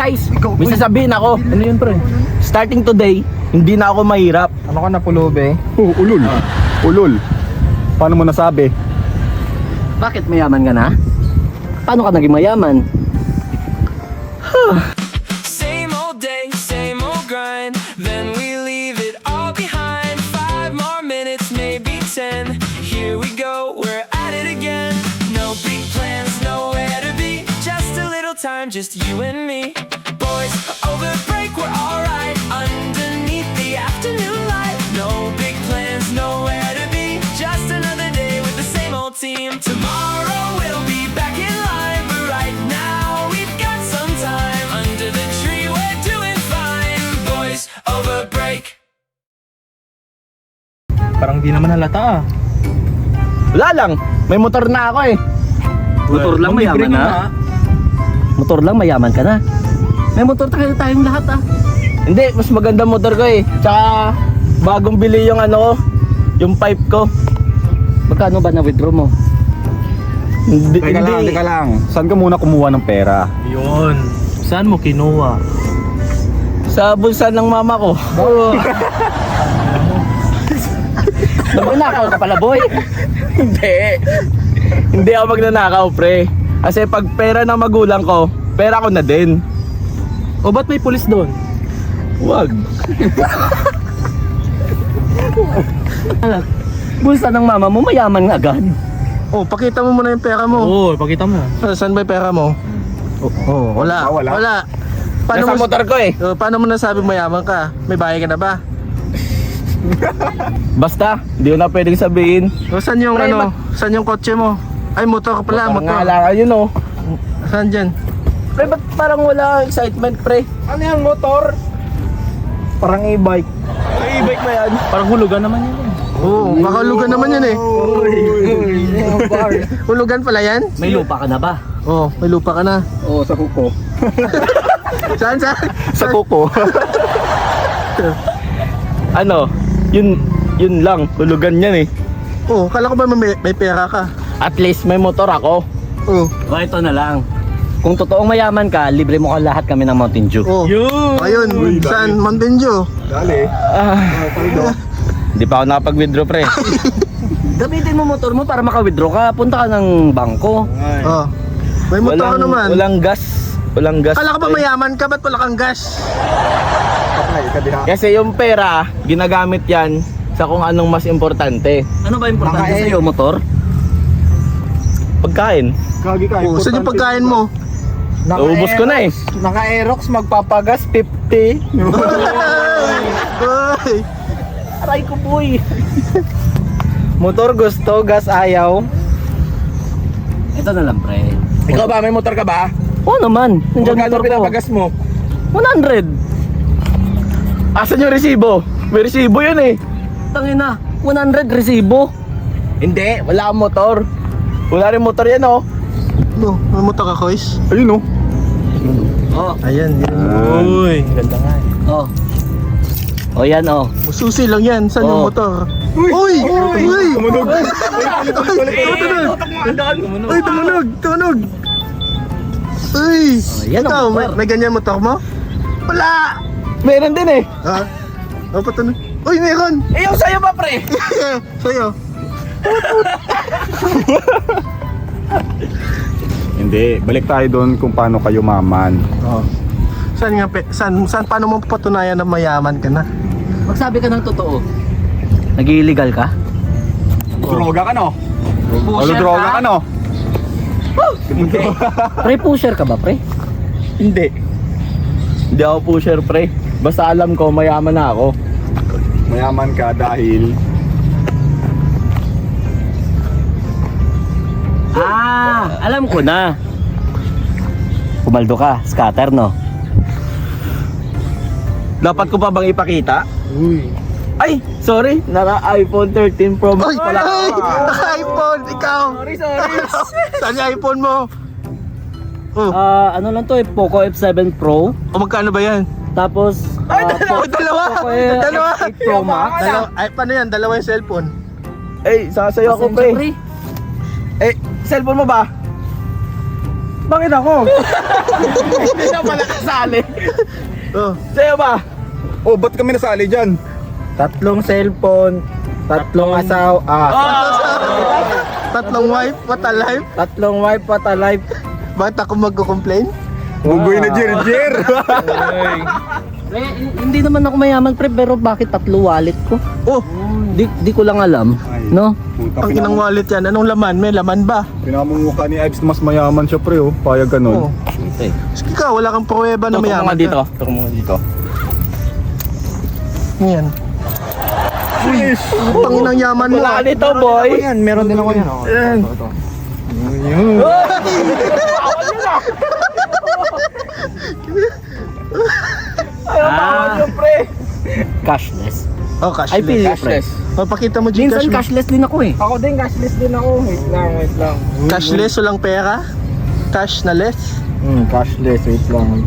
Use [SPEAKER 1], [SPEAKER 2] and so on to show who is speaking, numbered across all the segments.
[SPEAKER 1] guys, may sasabihin ako.
[SPEAKER 2] Ano yun, pre?
[SPEAKER 1] Starting today, hindi na ako mahirap.
[SPEAKER 2] Ano ka na pulubi?
[SPEAKER 3] Ulol. Ulol. Paano mo nasabi?
[SPEAKER 1] Bakit mayaman ka na? Paano ka naging mayaman?
[SPEAKER 4] Same old day, same old grind. Then we leave it all behind. 5 more minutes, maybe 10. Here we go, we're at it again. No big plans, nowhere to be. Just a little time, just you and me. Boys, over break, we're alright. Underneath the afternoon light. No big plans, nowhere to be. Just another day with the same old team. Tomorrow we'll be back in line, but right now we've got some time. Under the tree, we're doing fine. Boys, over break.
[SPEAKER 2] Parang di naman halata ah.
[SPEAKER 1] Wala lang, may motor na ako eh. Motor lang mayaman na? Motor lang mayaman ka na? May motor tayo tayong lahat ah. Hindi, mas maganda motor ko eh. Tsaka bagong bili yung ano, yung pipe ko. Magkano ba na-withdraw mo? Hindi,
[SPEAKER 3] Teka lang. Saan ka muna kumuha ng pera?
[SPEAKER 2] Yun. Saan mo kinuha?
[SPEAKER 1] Sa bulsa ng mama ko. Magnanakaw ka pala, boy. Hindi. Hindi ako magnanakaw, pre. Kasi pag pera ng magulang ko, pera ko na din.
[SPEAKER 2] O ba't may pulis doon?
[SPEAKER 1] Wag. Bulsa ng mama mo, mayaman agad.
[SPEAKER 5] Oh, pakita mo muna yung pera mo.
[SPEAKER 2] Oo, pakita mo.
[SPEAKER 5] Saan ba yung pera mo? Oh, wala.
[SPEAKER 3] Wala.
[SPEAKER 5] Wala.
[SPEAKER 1] Nasa motor ko eh.
[SPEAKER 5] Paano mo nasabi mayaman ka? May bahay ka na ba?
[SPEAKER 1] Basta, di ko na pwedeng sabihin.
[SPEAKER 5] O, saan yung
[SPEAKER 1] Pre,
[SPEAKER 5] ano? Saan yung kotse mo? Ay, motor ka pala,
[SPEAKER 1] Motor nga
[SPEAKER 5] motor.
[SPEAKER 1] lang, ayun oh.
[SPEAKER 5] Saan dyan?
[SPEAKER 1] Pre, ba't parang wala kang excitement, pre?
[SPEAKER 2] Ano yung motor? Parang e-bike.
[SPEAKER 1] Ay, e-bike ba yan?
[SPEAKER 2] Parang hulugan naman yun eh.
[SPEAKER 5] Oo, baka hulugan naman yan eh. Hulugan pala yan?
[SPEAKER 1] May lupa ka na ba?
[SPEAKER 5] Oo, may lupa ka na.
[SPEAKER 3] Oo, sa kuko.
[SPEAKER 5] Saan?
[SPEAKER 3] Sa kuko.
[SPEAKER 1] Ano? Yun lang, hulugan yan eh.
[SPEAKER 5] Oo, kala ko ba may pera ka?
[SPEAKER 1] At least may motor ako.
[SPEAKER 5] Oo.
[SPEAKER 1] O ito na lang. Kung totoong mayaman ka, libre mo ka lahat kami ng Mountain Dew.
[SPEAKER 5] Oo.
[SPEAKER 2] Yun!
[SPEAKER 5] Ayun, saan? Mountain Dew.
[SPEAKER 3] Dali.
[SPEAKER 1] Hindi pa ako nakapag-withdraw, pre. Gamitin mo motor mo para maka-withdraw ka. Punta ka ng bangko.
[SPEAKER 5] Oo. May motor ka naman.
[SPEAKER 1] Walang gas. Walang gas.
[SPEAKER 5] Kala ko ba mayaman ka? Ba't wala kang gas?
[SPEAKER 1] Kasi yung pera, ginagamit yan sa kung anong mas importante. Ano ba importante
[SPEAKER 3] Makain.
[SPEAKER 1] sa'yo, motor? Pagkain.
[SPEAKER 3] Kagi ka.
[SPEAKER 5] Oo, saan yung pagkain mo?
[SPEAKER 1] Naubos ko na eh.
[SPEAKER 2] Naka-Aerox, magpapagas 50.
[SPEAKER 5] Ay!
[SPEAKER 1] Aray ko, boy.
[SPEAKER 2] Motor gusto, gas ayaw.
[SPEAKER 1] Ito na lang, pre.
[SPEAKER 2] Ikaw ba, may motor ka ba?
[SPEAKER 1] Oo naman. Nandiyan
[SPEAKER 2] Magkano
[SPEAKER 1] motor ko.
[SPEAKER 2] pinapagas mo?
[SPEAKER 1] 100. Asan yung resibo? May resibo yun eh. Tangina, 100 resibo. Hindi, wala akong motor. Wala rin motor yan oh.
[SPEAKER 5] No, may motor ka, Kois?
[SPEAKER 3] Ayun, oh.
[SPEAKER 1] Oh,
[SPEAKER 5] Ayan, yan.
[SPEAKER 2] Uy, ganda nga eh.
[SPEAKER 1] oh. Oh yan oh.
[SPEAKER 5] Susi lang yan. Saan yung
[SPEAKER 1] Oh.
[SPEAKER 5] motor? Uy! Uy!
[SPEAKER 3] Tumunog.
[SPEAKER 5] Uy, tumunog! Uy!
[SPEAKER 1] Oh, yan ang
[SPEAKER 5] Ikaw,
[SPEAKER 1] motor.
[SPEAKER 5] may ganyan motor mo? Wala!
[SPEAKER 1] Meron din eh.
[SPEAKER 5] Ha? Oh, patunog. Uy, meron!
[SPEAKER 1] Eh yung sa'yo ba pre?
[SPEAKER 5] Sa'yo.
[SPEAKER 3] Hindi, balik tayo doon kung paano kayo maman.
[SPEAKER 5] Oh. Saan nga, saan paano mo patunayan na mayaman ka na?
[SPEAKER 1] Magsabi ka ng totoo. Nag-illegal ka?
[SPEAKER 3] Droga ka, no?
[SPEAKER 1] Pusher
[SPEAKER 3] Droga ka, no?
[SPEAKER 1] Pre, pusher ka ba pre? Hindi. Hindi ako pusher pre. Basta alam ko mayaman na ako.
[SPEAKER 3] Mayaman ka dahil
[SPEAKER 1] Alam ko na. Pumaldo ka, scatter no? Dapat ko pa bang ipakita?
[SPEAKER 5] Uy.
[SPEAKER 1] Ay, sorry, naka iPhone 13 Pro Max
[SPEAKER 5] Ay!
[SPEAKER 1] pala.
[SPEAKER 5] Ay! Naka-iPhone! Ikaw!
[SPEAKER 1] Sorry.
[SPEAKER 5] Saan yung iPhone mo? Oh.
[SPEAKER 1] Ano lang to eh, Poco F7 Pro.
[SPEAKER 5] O magkano ba yan?
[SPEAKER 1] Tapos,
[SPEAKER 5] Dalawa!
[SPEAKER 1] Poco
[SPEAKER 5] Dalawa!
[SPEAKER 1] F8 Pro Max.
[SPEAKER 5] Ay, paano yan? Dalawa yung cellphone.
[SPEAKER 1] Eh, sasayo ako pre. Eh, cellphone mo ba? Bakit ako?
[SPEAKER 5] Hindi na pala
[SPEAKER 1] nasali.
[SPEAKER 2] Oh,
[SPEAKER 1] Sa'yo ba?
[SPEAKER 3] Oh, ba't kami nasali dyan?
[SPEAKER 2] 3 cellphone, 3 asawa,
[SPEAKER 5] Tatlong wife, what a life.
[SPEAKER 2] 3 wife at alive.
[SPEAKER 5] Bakit ako magko-complain?
[SPEAKER 3] Bugoy na Jer.
[SPEAKER 1] Hindi naman ako mayaman pre, pero bakit 3 wallet ko?
[SPEAKER 5] Oh,
[SPEAKER 1] Di ko lang alam, no?
[SPEAKER 5] ang inang wallet yan. Anong laman? May laman ba?
[SPEAKER 3] Pinamumukha ni Ives na mas mayaman siya pre oh. Payag
[SPEAKER 5] Oh.
[SPEAKER 3] ganun.
[SPEAKER 1] Okay.
[SPEAKER 5] Sige ka, wala kang pruweba na mayaman
[SPEAKER 1] dito. Ito mo dito.
[SPEAKER 5] Yan. Panginang yaman mo.
[SPEAKER 1] Wala ka dito, boy.
[SPEAKER 2] Yan, meron din ako yan. Oh.
[SPEAKER 1] Yan. Ayaw bawal yun, pre. Cashless.
[SPEAKER 5] Oh,
[SPEAKER 1] I feel
[SPEAKER 5] cashless.
[SPEAKER 1] cashless.
[SPEAKER 5] Oh, pakita mo
[SPEAKER 1] Minsan
[SPEAKER 5] Gcash mo.
[SPEAKER 1] cashless din ako eh.
[SPEAKER 2] Ako din, cashless din ako. Wait lang.
[SPEAKER 5] Cashless, walang pera. Cash na less.
[SPEAKER 2] Cashless, wait lang.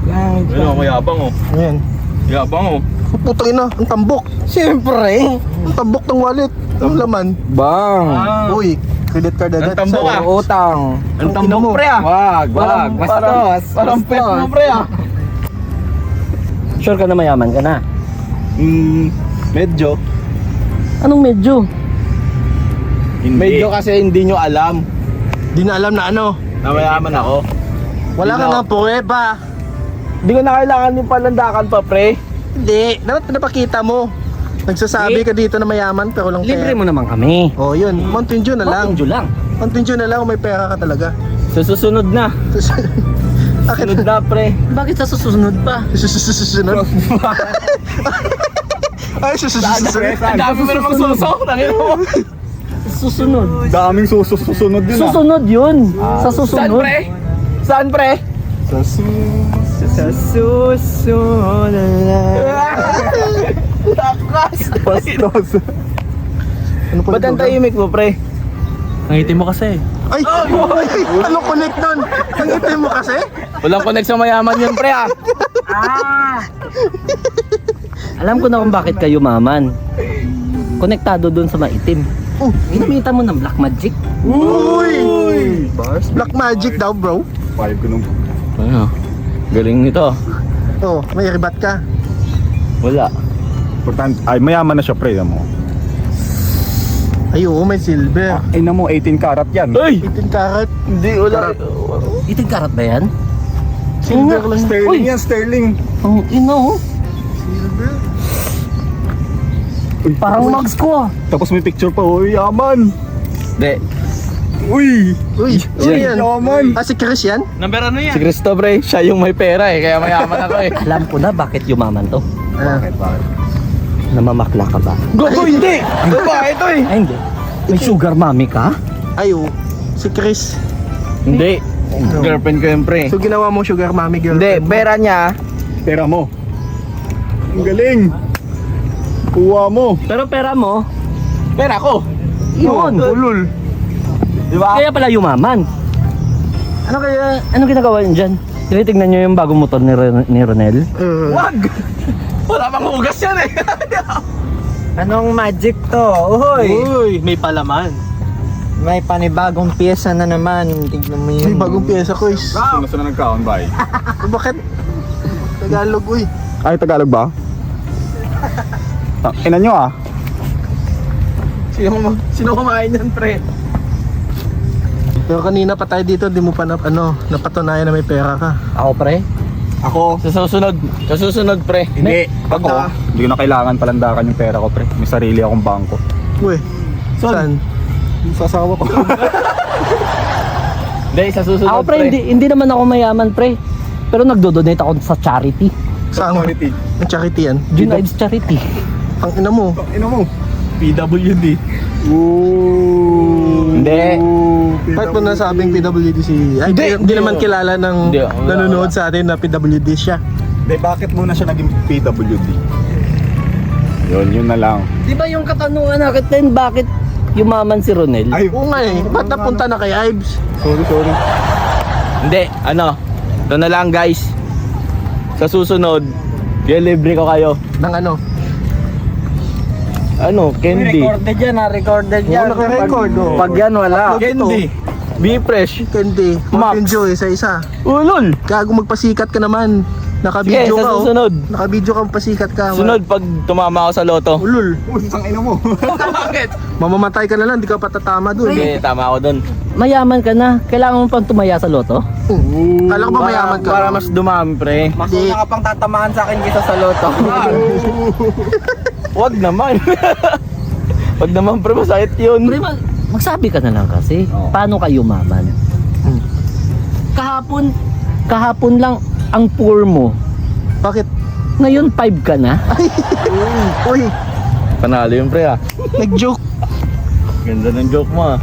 [SPEAKER 3] Ayun, mayabang oh.
[SPEAKER 5] Ayan.
[SPEAKER 3] Yabang oh.
[SPEAKER 5] Oh, putang ina, ang tambok.
[SPEAKER 2] Siyempre.
[SPEAKER 5] Ang tambok ng wallet. Ang laman.
[SPEAKER 2] Bang.
[SPEAKER 5] Uy, credit card agad.
[SPEAKER 3] Ang tambok,
[SPEAKER 5] Sa'yo.
[SPEAKER 2] Utang.
[SPEAKER 1] Ang
[SPEAKER 5] ina mo.
[SPEAKER 1] tambok, pre ah.
[SPEAKER 2] Wag. Bastos.
[SPEAKER 1] Parang pet mo, pre ah. Sure ka na mayaman ka na?
[SPEAKER 3] Medyo.
[SPEAKER 1] Anong medyo?
[SPEAKER 3] Medyo
[SPEAKER 1] kasi hindi nyo alam
[SPEAKER 5] Di na alam na ano.
[SPEAKER 1] na mayaman ako.
[SPEAKER 5] Wala ka nga pruweba.
[SPEAKER 1] Hindi ko na kailangan yung palandakan pa, pre.
[SPEAKER 5] Hindi, dapat pinapakita mo. Nagsasabi ka dito na mayaman pero lang
[SPEAKER 1] Libre
[SPEAKER 5] pera.
[SPEAKER 1] mo naman kami.
[SPEAKER 5] Oh, yun. Mountain Dew na lang.
[SPEAKER 1] Mountain Dew lang.
[SPEAKER 5] Mountain Dew na lang kung may pera ka talaga.
[SPEAKER 1] Sa susunod na.
[SPEAKER 5] Akin
[SPEAKER 1] Sunod na, pre. Bakit sa susunod pa?
[SPEAKER 5] susunod. Ay, susunod.
[SPEAKER 1] Ang dami mo namang susok. Tangin mo. Susunod.
[SPEAKER 3] Daming susunod din ah.
[SPEAKER 1] Susunod yun. Sa susunod. Saan, pre?
[SPEAKER 2] Sa susunod na.
[SPEAKER 1] Takas.
[SPEAKER 3] Bastos.
[SPEAKER 5] Ano pa
[SPEAKER 1] Ba't ang tahimik mo, pre? Nangitim mo kasi.
[SPEAKER 5] Ay, anong connect nun? Ang itim mo kasi?
[SPEAKER 1] Walang connect sa mayaman yun, pre ah. Alam ko na kung bakit kayo maman. Konektado dun sa maitim.
[SPEAKER 5] Oh,
[SPEAKER 1] Ginamitan mo ng black magic.
[SPEAKER 5] uy! Black magic daw, bro.
[SPEAKER 3] Payag ko nung.
[SPEAKER 1] Ano? Galing nito.
[SPEAKER 5] Oh, may ribat ka.
[SPEAKER 1] Wala.
[SPEAKER 3] Importante. Ay, mayaman na siya pre mo.
[SPEAKER 5] Ay, oo, may silver.
[SPEAKER 3] Ay na mo, 18 karat yan.
[SPEAKER 1] Ay!
[SPEAKER 5] 18 karat.
[SPEAKER 1] Hindi, wala. Itig karat ba yan?
[SPEAKER 5] Silver lang.
[SPEAKER 3] Sterling yan, sterling.
[SPEAKER 1] Ang ina oh.
[SPEAKER 5] Silver?
[SPEAKER 3] Uy,
[SPEAKER 1] Parang mags ko ah.
[SPEAKER 3] Tapos may picture pa, uy, yaman.
[SPEAKER 1] Hindi.
[SPEAKER 3] Uy!
[SPEAKER 5] Uy, sino yan?
[SPEAKER 3] Yaman!
[SPEAKER 5] Ah, si Chris yan?
[SPEAKER 1] Si Cristo, pre, siya yung may pera eh, kaya mayaman ako eh. Alam ko na bakit yumaman to.
[SPEAKER 5] Ah.
[SPEAKER 1] Namamakla ka ba? Gogo, hindi! Babae ito eh! Ay, hindi. May sugar mommy ka?
[SPEAKER 5] Ay, oo. Si Chris.
[SPEAKER 1] Hindi. Girlfriend ko yun, pre.
[SPEAKER 5] So, ginawa mo sugar mommy girl.
[SPEAKER 1] Hindi, pera niya.
[SPEAKER 3] Pera mo. Ang galing. Kuha mo.
[SPEAKER 1] Pero pera mo, pera ko. Yun.
[SPEAKER 3] Ulul.
[SPEAKER 1] Di ba? Kaya pala yumaman. Ano ginagawa niyo dyan? Tinitignan niyo yung bagong motor ni Ronel?
[SPEAKER 5] Wag!
[SPEAKER 1] Wala pang hugas yan eh.
[SPEAKER 2] Anong magic to? Uy!
[SPEAKER 1] Uy, may palaman.
[SPEAKER 2] May panibagong pyesa na naman. Tignan mo yun.
[SPEAKER 5] May bagong pyesa ko is.
[SPEAKER 3] Sino na nagkaon ba?
[SPEAKER 5] Bakit? Tagalog, uy.
[SPEAKER 3] Ay, Tagalog ba? Ina nyo ah.
[SPEAKER 1] Sino kumain yan, pre?
[SPEAKER 5] Pero kanina pa tayo dito, di mo pa napatunayan na may pera ka.
[SPEAKER 1] Ako, pre?
[SPEAKER 3] Ako.
[SPEAKER 1] Sa susunod, pre.
[SPEAKER 3] Hindi. Ako. Hindi ko na kailangan palandakan yung pera ko, pre. May sarili akong bangko.
[SPEAKER 5] Uy, saan?
[SPEAKER 3] Sa asawa ko.
[SPEAKER 1] Hindi, sa susunod,
[SPEAKER 2] Ako pre, hindi naman ako mayaman pre. Pero nagdo-donate ako sa charity.
[SPEAKER 5] Saan?
[SPEAKER 3] Quality.
[SPEAKER 5] Ang charity yan.
[SPEAKER 2] Junaids Charity.
[SPEAKER 5] Ang ina mo.
[SPEAKER 3] Ina mo.
[SPEAKER 1] PWD.
[SPEAKER 3] Ooh.
[SPEAKER 1] Hindi.
[SPEAKER 5] Bakit mo nasabing PWD si... Ay, hindi naman kilala ng
[SPEAKER 1] Hindi, wala,
[SPEAKER 5] nanonood sa atin na PWD siya.
[SPEAKER 3] De, bakit muna siya naging PWD? Yun na lang.
[SPEAKER 1] Di ba yung katanungan natin, bakit yumaman si Ronel?
[SPEAKER 3] Ay,
[SPEAKER 5] Oo nga eh. Ba't napunta na kay Ives?
[SPEAKER 3] sorry.
[SPEAKER 1] Hindi, ito na lang guys. Sa susunod, libre ko kayo.
[SPEAKER 5] Ng ano?
[SPEAKER 1] Candy.
[SPEAKER 2] Recorded yan ha, recorded
[SPEAKER 5] Oo,
[SPEAKER 2] yan.
[SPEAKER 5] naka-record. Oh.
[SPEAKER 1] Pag yan wala.
[SPEAKER 5] Candy.
[SPEAKER 1] Be fresh.
[SPEAKER 5] Candy.
[SPEAKER 1] Max.
[SPEAKER 5] Mountain Dew, isa-isa.
[SPEAKER 1] Ulol.
[SPEAKER 5] Gago magpasikat ka naman. Nakabidyo
[SPEAKER 1] Sige,
[SPEAKER 5] ka
[SPEAKER 1] sa
[SPEAKER 5] oh.
[SPEAKER 1] susunod.
[SPEAKER 5] Nakabidyo ka, pasikat ka.
[SPEAKER 1] Sunod, pag tumama ako sa loto.
[SPEAKER 5] Ulul.
[SPEAKER 3] Usang ina mo.
[SPEAKER 1] Bakit?
[SPEAKER 5] Mamamatay ka na lang, di ka patatama dun.
[SPEAKER 1] Sige, tama ako dun.
[SPEAKER 2] Mayaman ka na. Kailangan mo pang tumaya sa loto?
[SPEAKER 5] Kala ko ba mayaman ka?
[SPEAKER 1] Para mas dumami, pre.
[SPEAKER 3] Mas
[SPEAKER 5] Di-
[SPEAKER 3] una ka pang tatamaan sa akin kaysa sa loto.
[SPEAKER 1] Wag naman. Wag naman, pre, masakit yun.
[SPEAKER 2] Pre, magsabi ka na lang kasi.
[SPEAKER 1] Oo.
[SPEAKER 2] Paano ka yumaman?
[SPEAKER 5] Hmm.
[SPEAKER 2] Kahapon lang ang poor mo.
[SPEAKER 5] Bakit?
[SPEAKER 2] Ngayon 5 ka na.
[SPEAKER 5] Uy,
[SPEAKER 1] Panalo yun, pre, ah.
[SPEAKER 5] nag-joke.
[SPEAKER 1] Ganda ng joke mo, ah.